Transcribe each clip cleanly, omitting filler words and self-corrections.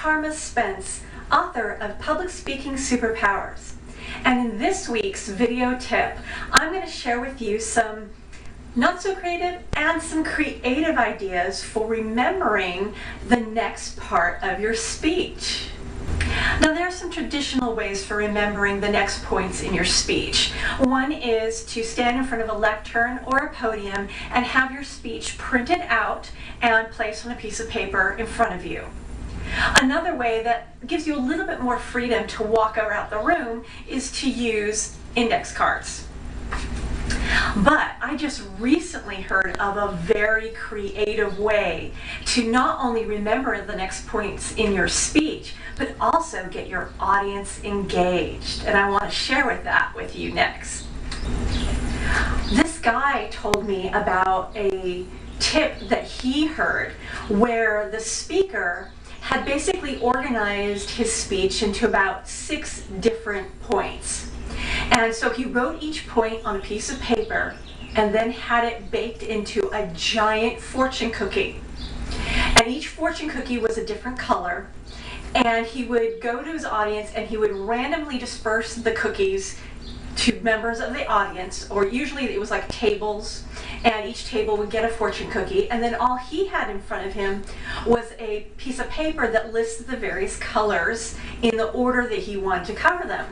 Carma Spence, author of Public Speaking Superpowers. And in this week's video tip, I'm going to share with you some not so creative and some creative ideas for remembering the next part of your speech. Now, there are some traditional ways for remembering the next points in your speech. One is to stand in front of a lectern or a podium and have your speech printed out and placed on a piece of paper in front of you. Another way that gives you a little bit more freedom to walk around the room is to use index cards. But I just recently heard of a very creative way to not only remember the next points in your speech, but also get your audience engaged. And I want to share that with you next. This guy told me about a tip that he heard where the speaker had basically organized his speech into about 6 different points. And so he wrote each point on a piece of paper and then had it baked into a giant fortune cookie. And each fortune cookie was a different color. And he would go to his audience and he would randomly disperse the cookies to members of the audience, or usually it was like tables, and each table would get a fortune cookie, and then all he had in front of him was a piece of paper that listed the various colors in the order that he wanted to cover them.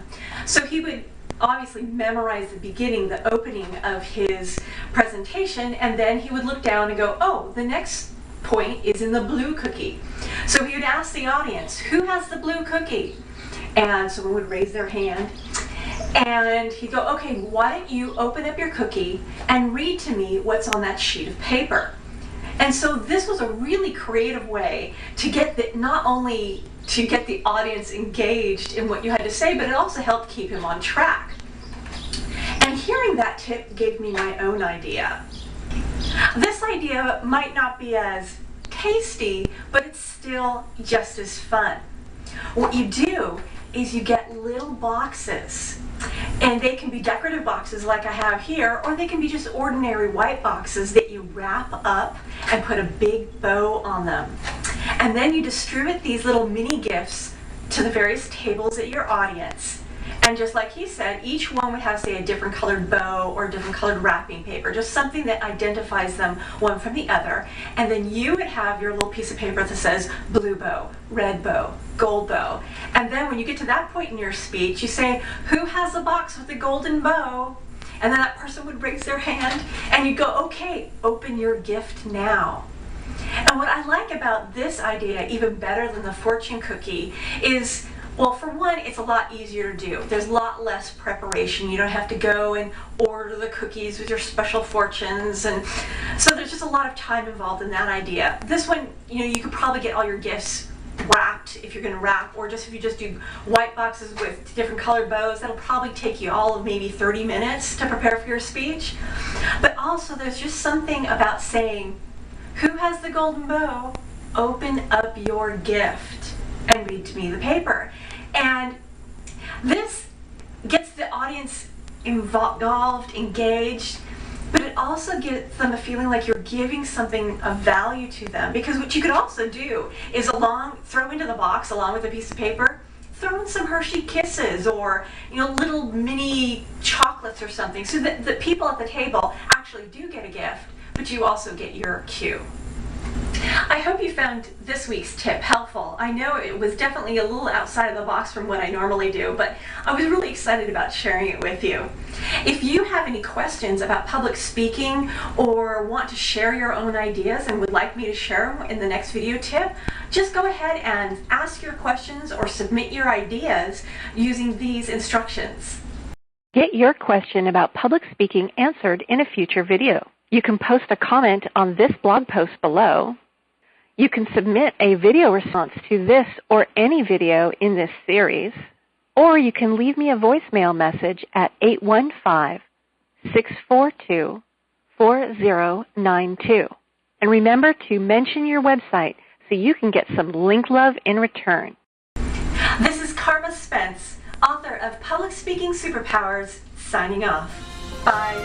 So he would obviously memorize the beginning, the opening of his presentation, and then he would look down and go, oh, the next point is in the blue cookie. So he would ask the audience, who has the blue cookie? And someone would raise their hand. And he'd go, okay, why don't you open up your cookie and read to me what's on that sheet of paper? And so this was a really creative way to get not only to get the audience engaged in what you had to say, but it also helped keep him on track. And hearing that tip gave me my own idea. This idea might not be as tasty, but it's still just as fun. What you do is you get little boxes, and they can be decorative boxes like I have here, or they can be just ordinary white boxes that you wrap up and put a big bow on them. And then you distribute these little mini gifts to the various tables at your audience. And just like he said, each one would have, say, a different colored bow or different colored wrapping paper, just something that identifies them one from the other. And then you would have your little piece of paper that says blue bow, red bow, gold bow. And then when you get to that point in your speech, you say, who has a box with a golden bow? And then that person would raise their hand, and you go, okay, open your gift now. And what I like about this idea, even better than the fortune cookie, is, well, for one, it's a lot easier to do. There's a lot less preparation. You don't have to go and order the cookies with your special fortunes. And so there's just a lot of time involved in that idea. This one, you could probably get all your gifts wrapped if you're going to wrap, or just if you just do white boxes with different colored bows, that'll probably take you all of maybe 30 minutes to prepare for your speech. But also there's just something about saying, who has the golden bow? Open up your gift and read to me the paper. And this gets the audience involved, engaged, but it also gets them a feeling like you're giving something of value to them. Because what you could also do is throw into the box along with a piece of paper, throw in some Hershey Kisses or little mini chocolates or something, so that the people at the table actually do get a gift, but you also get your cue. I hope you found this week's tip helpful. I know it was definitely a little outside of the box from what I normally do, but I was really excited about sharing it with you. If you have any questions about public speaking or want to share your own ideas and would like me to share them in the next video tip, just go ahead and ask your questions or submit your ideas using these instructions. Get your question about public speaking answered in a future video. You can post a comment on this blog post below. You can submit a video response to this or any video in this series, or you can leave me a voicemail message at 815-642-4092. And remember to mention your website so you can get some link love in return. This is Carma Spence, author of Public Speaking Superpowers, signing off. Bye.